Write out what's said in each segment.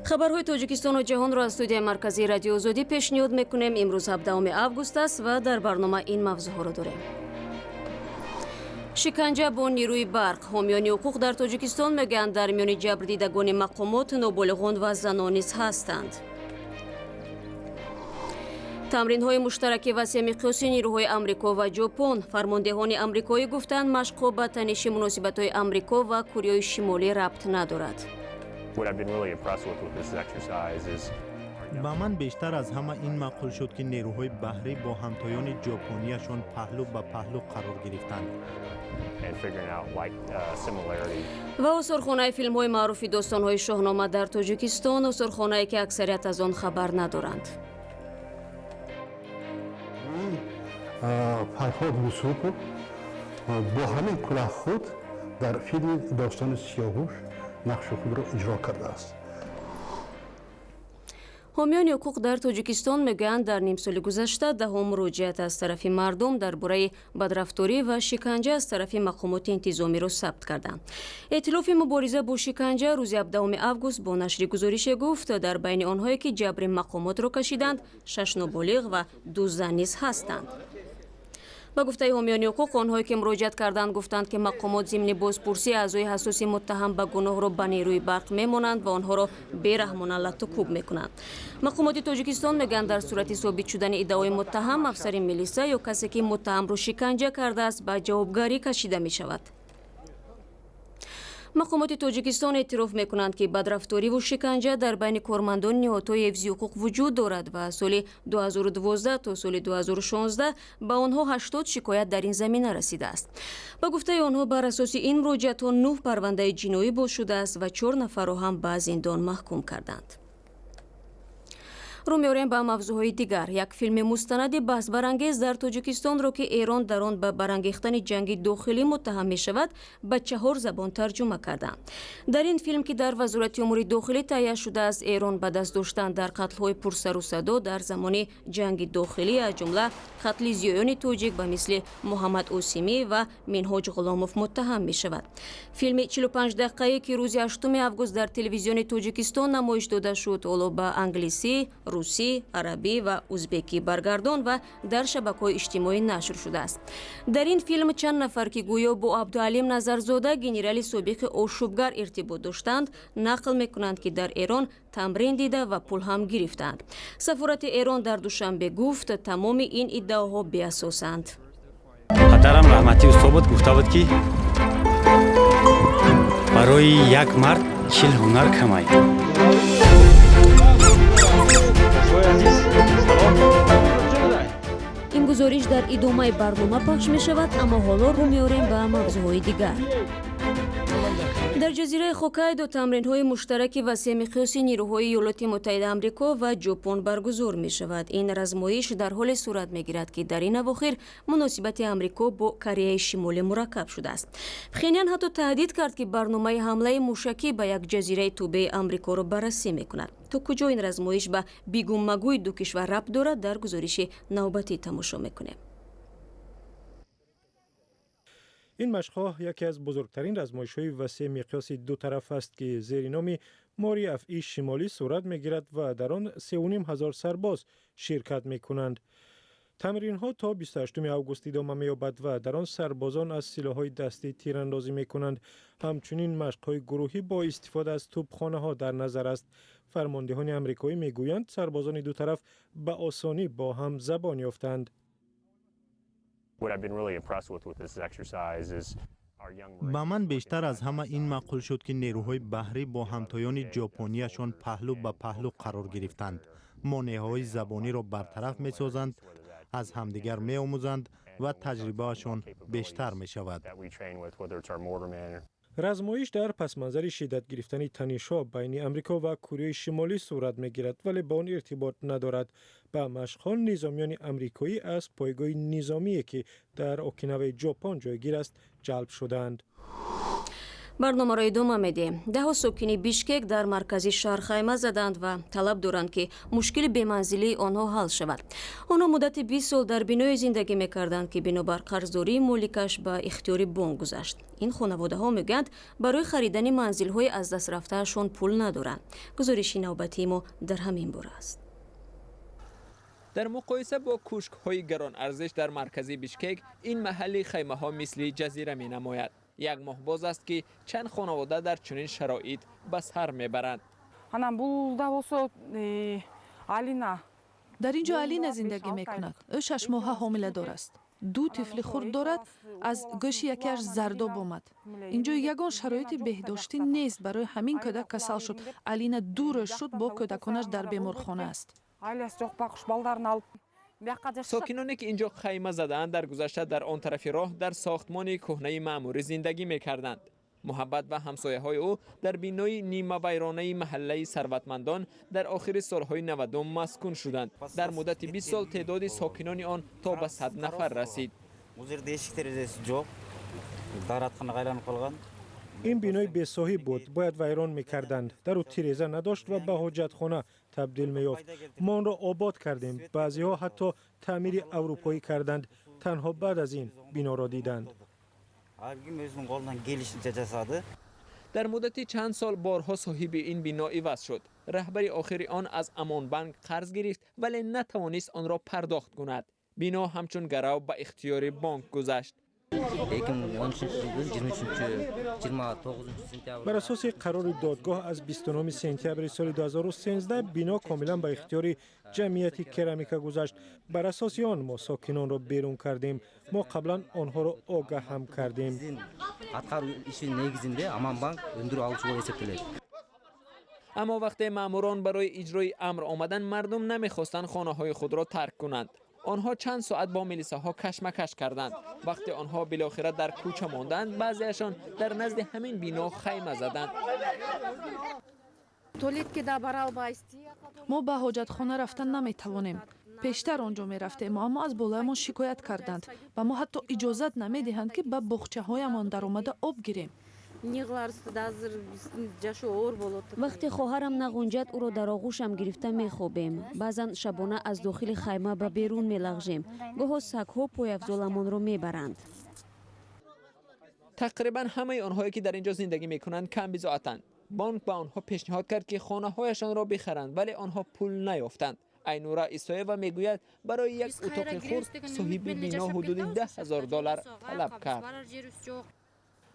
خبرهای تاجیکستان و جهان را از استودیوی مرکزی رادیو آزادی پیشنهاد میکنیم. امروز 17 آگوست است و در برنامه این موضوع را داریم. شکنجه با نیروی برق. حامیان حقوق در تاجیکستان میگویند در میان جبردیدگان مقامات نابالغان و زنان نیز هستند. تمرین‌های مشترک وسیع مقیاسی نیروهای آمریکا و ژاپن. فرماندهان آمریکایی گفتند مشق‌ها به تنش مناسبت‌های آمریکا و کره شمالی ربط ندارد. با من بیشتر از همه این معقول شد که نیروهای بحری با همتایان ژاپنیشان پهلو به پهلو قرار گرفتند. و آثارخانه فیلم‌های معروف داستان‌های شاهنامه در تاجیکستان، آثارخانه‌ای که اکثریت از آن خبر ندارند. فرهاد یوسف با همین کلاه خود در فیلم داستان سیاوش نقش خود را اجرا کرده است. حامیان حقوق در تاجیکستان میگویند در نیم سال گذشته دهم مراجعت از طرف مردم درباره بدرفتاری و شکنجه از طرف مقامات انتظامی را ثبت کردند. ائتلاف مبارزه با شکنجه روز 17 آگوست با نشر گزارش گفت در بین آنهایی که جبر مقامات را کشیدند 6 نابالغ و 2 زن نیز هستند. با گفته حامیان حقوق، آنهایی که مراجعت کردند گفتند که مقامات ضمن بازپرسی اعضای حساس متهم به گناه را به نیروی برق میمانند و آنها را بیرحمانه لطوکوب میکنند. مقامات تاجیکستان میگویند در صورت ثابت شدن ادعای متهم، افسر میلیسا یا کسی که متهم را شکنجه کرده است به جوابگاری کشیده می شود. مقامات تاجیکستان اعتراف میکنند که بدرفتاری و شکنجه در بین کارمندان نهادهای حفظی حقوق وجود دارد و از سال 2012 تا سال 2016 به آنها 80 شکایت در این زمینه رسیده است. با گفته آنها بر اساس این مراجعت‌ها 9 پرونده جنایی باز شده است و 4 نفر را هم به زندان محکوم کردند. رو می‌آوریم به موضوعهای دیگر. یک فیلم مستند بحث برانگیز در تاجیکستان را که ایران در آن به برانگیختن جنگ داخلی متهم می شود به 4 زبان ترجمه کردند. در این فیلم که در وزارت امور داخلی تهیه شده است، ایران به دست داشتن در قتل‌های پرسر و صدا در زمان جنگ داخلی از جمله قتل زیایان تاجیک به مثل محمد اوسیمی و منهاج غلاموف متهم می شود. فیلم 45 دقیقه‌ای که روز 8 آگوست در تلویزیون تاجیکستان نمایش داده شد، حالا به انگلیسی، روسی، عربی و ازبکی برگردان و در شبکه‌های اجتماعی نشر شده است. در این فیلم چند نفر که گویا با عبدالعلیم نظرزاده گنرال سابق آشوبگر ارتباط داشتند نقل میکنند که در ایران تمرین دیده و پول هم گرفتند. سفارت ایران در دوشنبه گفت تمام این ادعاها بی‌اساسند. پدرم رحمتی استاد گفته بود که برای یک مرد 40 هنر کمای. این گزارش در ادامه برنامه پخش می شود، اما حالا رو می‌آوریم به موضوعهای دیگر. در جزیره هوکایدو تمرین‌های مشترک وسیع مقیاسی نیروهای ایالات متحده آمریکا و ژاپن برگزار می شود. این آزمایش در حال صورت می‌گیرد که در این اواخر مناسبت آمریکا با کره شمالی مرکب شده است. پخینیان حتی تهدید کرد که برنامه حمله موشکی به یک جزیره توبه آمریکا را بررسی می‌کند. تا کجا این آزمایش به بیگو مگوی دو کشور ربط دارد در گزارش نوبتی تماشا می‌کنیم. این مشق‌ها یکی از بزرگترین آزمایش‌های وسیع مقیاس دو طرف است که زیر نام ماری افعی شمالی صورت می‌گیرد و در آن 3,500 سرباز شرکت می‌کنند. تمرین‌ها تا 28 آگوست ادامه می‌یابد و در آن سربازان از سلاح‌های دستی تیراندازی می‌کنند. همچنین مشق‌های گروهی با استفاده از توپخانه‌ها در نظر است. فرماندهان آمریکایی می‌گویند سربازان دو طرف به آسانی با هم زبان یافتند. با من بیشتر از همه این معقول شد که نیروهای بحری با همتایان ژاپنیشان پهلو به پهلو قرار گرفتند. مانع‌های زبانی را برطرف می‌سازند، از همدیگر می‌آموزند و تجربه‌شان بیشتر می‌شود. آزمایش در پس منظر شدت گرفتن تنش‌ها بین آمریکا و کره شمالی صورت می‌گیرد ولی با آن ارتباط ندارد. به مشق‌ها نظامیان آمریکایی از پایگاه نظامی که در اوکیناوا ژاپن جایگیر است جلب شدند. برنامه را ادامه میدیم. ده ساکن بیشکک در مرکزی شهر خیمه زدند و طلب دارند که مشکل بی‌منزلی آنها حل شود. آنها مدت 20 سال در بینای زندگی میکردند که بنابر قرضداری مالکش به اختیار بانک گذشت. این خانواده ها میگویند برای خریدن منزل های از دست رفتهشان پول ندارند. گزارش نوبتی ما در همین باره است. در مقایسه با کوشک‌های گران ارزش در مرکزی بیشکک، این محلی خیمه‌ها مثل جزیره می‌نماید. یک ماه باز است که چند خانواده در چنین شرایط به سر میبرند. در اینجا علینا زندگی میکند. او 6 ماه حامله دار است. 2 طفل خرد دارد. از گوش یکیش زرداب آمد. اینجا یگان شرایط بهداشتی نیست. برای همین کودک کسل شد. علینا دور شد با کودکانش در بیمارخانه است. ساکنانی که اینجا خیمه زدند در گذشته در آن طرف راه در ساختمان کهنه معموری زندگی میکردند. محبت و همسایه‌های او در بینای نیمه ویرانه محله ثروتمندان در آخر سالهای 90 مسکون شدند. در مدت 20 سال تعداد ساکنان آن تا به 100 نفر رسید. این بینای بی‌صاحب بود، باید ویران میکردند. در او تیریزه نداشت و به حاجتخانه تبدیل میافت. ما آن را آباد کردیم. بعضی ها حتی تعمیر اروپایی کردند. تنها بعد از این بنا را دیدند. در مدت چند سال بارها صاحب این بنا عوض شد. رهبر آخر آن از امان بانک قرض گرفت ولی نتوانست آن را پرداخت کند. بنا همچون گرو به اختیار بانک گذشت. بر اساس قرار دادگاه از 29 سپتامبر سال 2013 بنا کاملا به اختیار جمعیت کرامیکا گذشت. بر اساس آن ما ساکنان را بیرون کردیم. ما قبلا آنها را آگاه هم کردیم. اما وقتی ماموران برای اجرای امر آمدن، مردم نمیخواستند خانه‌های خود را ترک کنند. آنها چند ساعت با ملیسا ها کشمکش کردند. وقتی آنها بالاخره در کوچه ماندند، بعضیشان در نزد همین بنا خیمه زدند. ما به حاجتخانه رفتن نمیتوانیم. پیشتر آنجا می رفتیم اما از بالایمان شکایت کردند و ما حتی اجازت نمیدهند که به باغچه هایمان در آمده آب گیریم. وقتی خواهرم نغنجد او را در آغوشم گرفته میخوابیم. بعضا شبانه از داخل خیمه به بیرون میلغزیم. گاهی سگ‌ها پایافزالمان را میبرند. تقریبا همه آنهایی که در اینجا زندگی میکنند کم بضاعتند. بانک به آنها پیشنهاد کرد که خانه هایشان را بخرند ولی آنها پول نیافتند. اینورا ایسایوا میگوید برای یک اتاق خرد صاحب بنا حدود $10,000 طلب کرد.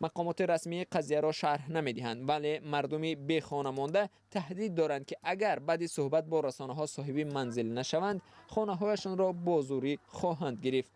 مقامات رسمی قضیه را شرح نمیدهند ولی مردمی بی خانه مانده تهدید دارند که اگر بعد صحبت با رسانه ها صاحب منزل نشوند خانه هایشان را با زوری خواهند گرفت.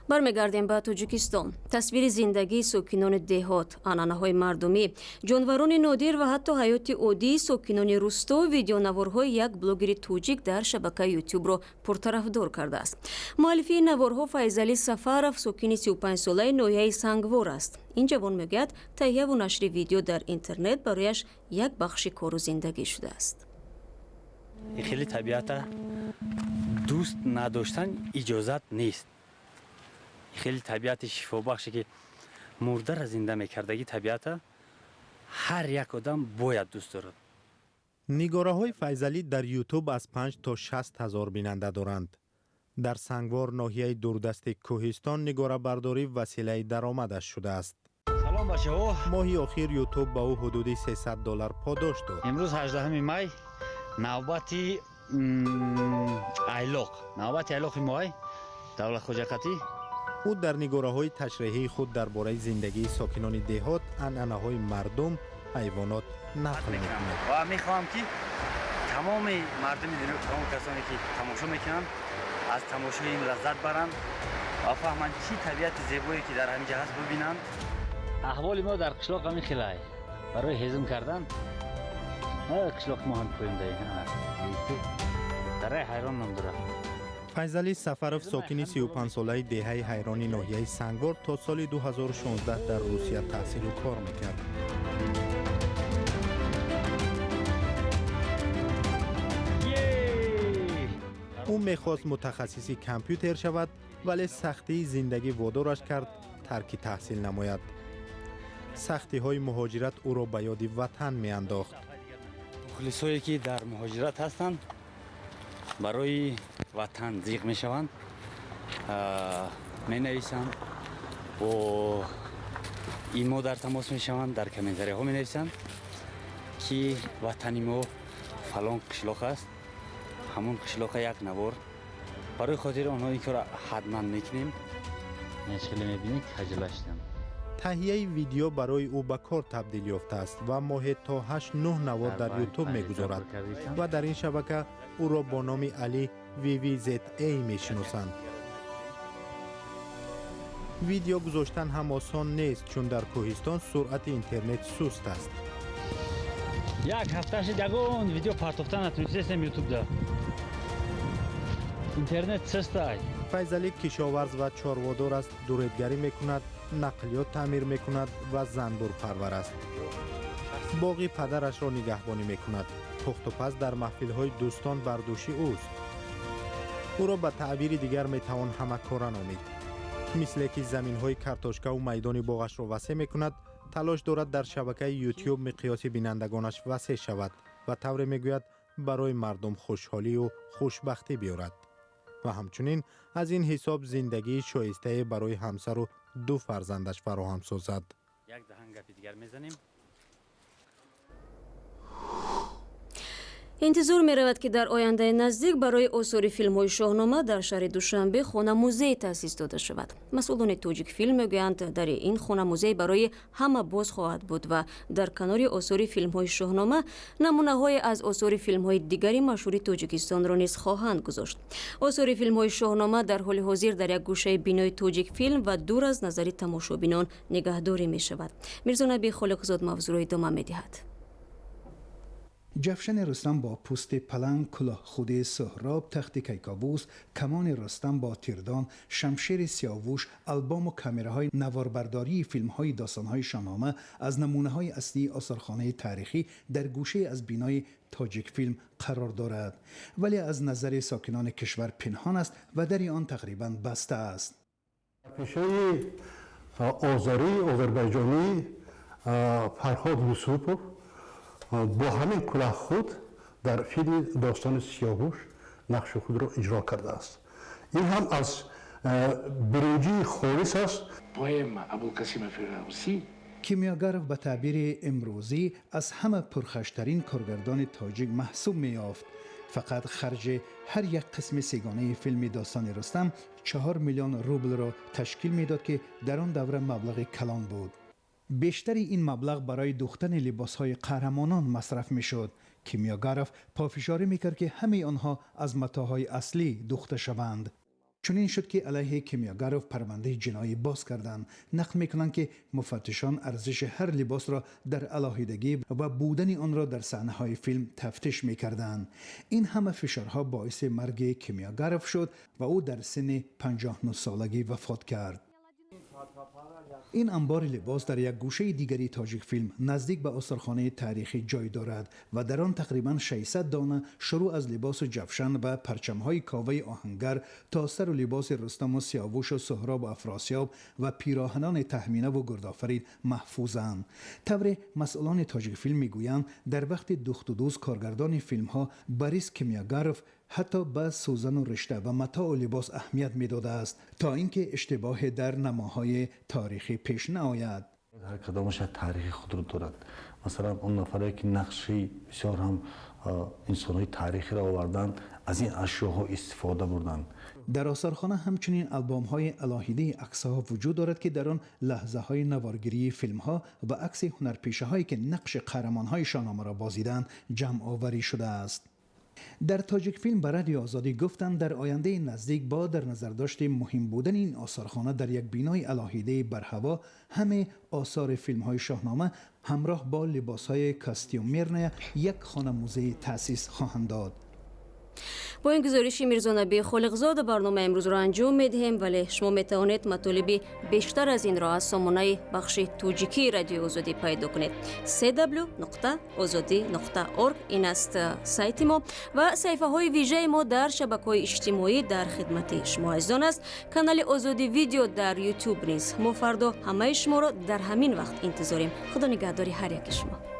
برمیگردیم به تاجیکستان. تصویر زندگی ساکنان دهات، عنعنه‌های مردمی، جانوران نادر و حتی حیات عادی ساکنان روستا و ویدیونوارهای یک بلاگر تاجیک در شبکه یوتیوب را پرطرفدار کرده است. مؤلف نوارها فیضعلی سفرов ساکن 35 ساله ناحیه سنگوار است. این جوان میگوید تهیه و نشر ویدیو در اینترنت برایش یک بخش کار و زندگی شده است. خیلی طبیعت دوست نداشتن اجازت نیست. خیلی طبیعت شفابخشی که مرده را زنده میکردگی طبیعت هر یک آدم باید دوست دارد. نگاره های فیضعلی در یوتیوب از 5 تا 60 هزار بیننده دارند. در سنگوار ناحیه دوردست کوهستان نگاره برداری وسیله درآمدش شده است. سلام بچه ها. ماهی اخیر یوتیوب با او حدودی $300 پاداش داد. امروز 18 می نوبتی ایلاق ماه دولت خوجقتی. او در نگاره های تشریحی خود درباره زندگی ساکنان دهات، عنعنه های مردم، حیوانات نقل می‌کند. و میخواهم که تمام مردم دنیا، تمام کسانی که تماشا میکنند از تماشای این لذت برند و فهمند چی طبیعت زیبایی که در همینجا هست ببینند. احوال ما در قشلاق همین خیلی برای هضم کردن قشلاق ما هم پوینده در حیران نمداره. فیضعلی سفرov ساکن 35 ساله دهه حیرانی ناحیه سنگوار تا سال 2016 در روسیه تحصیل و کار میکرد. او میخواست متخصصی کامپیوتر شود ولی سختی زندگی وادارش کرد ترک تحصیل نماید. سختی های مهاجرت او را به یاد وطن می انداخت. مخلصایی که در مهاجرت هستند برای وطن زیغ می شوند، می نویسند و ایمو در تماس می شوند، در کامنتاری ها می نویسند که وطنی ما فلان قشلاق است، همون قشلاق یک نوار. برای خاطر آنها این کار حتما میکنیم. مشکل میبینید خجالت شدم. تهیه ویدیو برای او به کار تبدیل یافته است و ماهی تا 8-9 نوار در یوتیوب میگذارد و در این شبکه او را با نام علی VVZA میشناسند. ویدیو گذاشتن هم آسان نیست چون در کوهستان سرعت اینترنت سست است. یک هفته شد یگون ویدیو پارتوفتن نتونستم یوتیوب دا. اینترنت سست است. فیضعلی کشاورز و چاروادار است، دوریدگری میکند، نقلیات تعمیر میکند و زنبور پرور است. باغی پدرش را نگهبانی میکند. پخت و پز در محفل‌های دوستان بردوشی اوست. او را به تعبیر دیگر میتوان همکاران نامید. مثل که زمین‌های کارتوشکا و میدان باغش را وسیع میکند، تلاش دارد در شبکه یوتیوب مقیاس بینندگانش وسیع شود و طوری میگوید برای مردم خوشحالی و خوشبختی بیارد. و همچنین از این حساب زندگی شایسته برای همسر و 2 فرزندش فراهم سازد. یک دهنگ گپی دیگر میزنیم. انتظار می رود که در آینده نزدیک برای آثار فیلم های شاهنامه در شهر دوشنبه خانه موزه تأسیس داده شود. مسئولان توجیک فیلم میگویند در این خانه موزه برای همه باز خواهد بود و در کنار آثار فیلم های شاهنامه نمونه های از آثار فیلم های دیگری مشهور تاجیکستان را نیز خواهند گذاشت. آثار فیلم های شاهنامه در حال حاضر در یک گوشه بینای توجیک فیلم و دور از نظر تماشابینان نگهداری می شود. میرزا نبی خالقزاد موضوع را ادامه می دهد. جفشن رستم با پوست پلنگ، کلاه خودی سهراب، تخت کیکاووس، کمان رستم با تیردان، شمشیر سیاووش، البام و کامراهای نواربرداری فیلم‌های داستان‌های شاهنامه از نمونه‌های اصلی آثارخانه تاریخی در گوشه از بینای تاجیک فیلم قرار دارد، ولی از نظر ساکنان کشور پنهان است و در آن تقریباً بسته است. پیشه آذری آذربایجانی فرهاد یوسفوف با همین کلاه خود در فیلم داستان سیاووش نقش خود را اجرا کرده است. این هم از برنجی خالص است. پویم ابوالقاسم فردوسی کیمیاگر به تعبیر امروزی از همه پرخشترین کارگردان تاجیک محسوب می‌یافت. فقط خرج هر یک قسم سیگانه فیلم داستان رستم 4 میلیون روبل را تشکیل میداد که در آن دوره مبلغ کلان بود. بیشتر این مبلغ برای دوختن لباسهای قهرمانان مصرف میشد. کیمیاگروف پافشاری میکرد که همه آنها از متاعهای اصلی دوخته شوند. چنین شد که علیه کیمیاگروف پرونده جنایی باز کردند. نقل میکنند که مفتشان ارزش هر لباس را در علاهیدگی و بودن آن را در صحنه‌های فیلم تفتیش میکردند. این همه فشارها باعث مرگ کیمیاگروف شد و او در سن 59 سالگی وفات کرد. این انبار لباس در یک گوشه دیگری تاجیک فیلم نزدیک به آثارخانه تاریخی جای دارد و در آن تقریباً 600 دانه شروع از لباس و جفشن و پرچم‌های کاوه آهنگر تا سر و لباس رستم و سیاووش و سهراب و افراسیاب و پیراهنان تهمینه و گردآفرین محفوظند. طور مسئولان تاجیک فیلم میگویند در وقت دوخت و دوز کارگردان فیلم‌ها بریس کیمیاگروف حتی به سوزن و رشته و متاع و لباس اهمیت میداده است تا اینکه اشتباه در نماهای تاریخی پیش نآید. هر کدامش تاریخ خود رو دارد. مثلا اون نفرایی که نقشی بسیار هم انسان‌های تاریخی را آوردن از این اشیاءها استفاده بردن. در آثارخانه همچنین البام‌های الهیده عکس‌ها وجود دارد که در آن لحظه‌های نوارگیری فیلم‌ها و عکس هنرپیشه‌هایی که نقش قهرمان‌های شاهنامه را بازیدند جمع آوری شده است. در تاجیک فیلم به رادیو آزادی گفتند در آینده نزدیک با در نظر داشت مهم بودن این آثارخانه در یک بینای الهیده بر هوا، همه آثار فیلم‌های شاهنامه همراه با لباس‌های کاستیومرنه یک خانه موزه تأسیس خواهند داد. با این گزارش میرزانبی خالقزاد برنامه امروز را انجام میدهیم، ولی شما میتوانید مطالب بیشتر از این را از سامانه بخش توجیکی رادیو آزادی پیدا کنید. www.azadi.org این است سایت ما و صفحه های ویژه ما در شبکه‌های اجتماعی در خدمت شما عزیزان است. کانال آزادی ویدیو در یوتیوب نیز. ما فردا همه شما را در همین وقت انتظاریم. خدا نگهداری هر یک شما.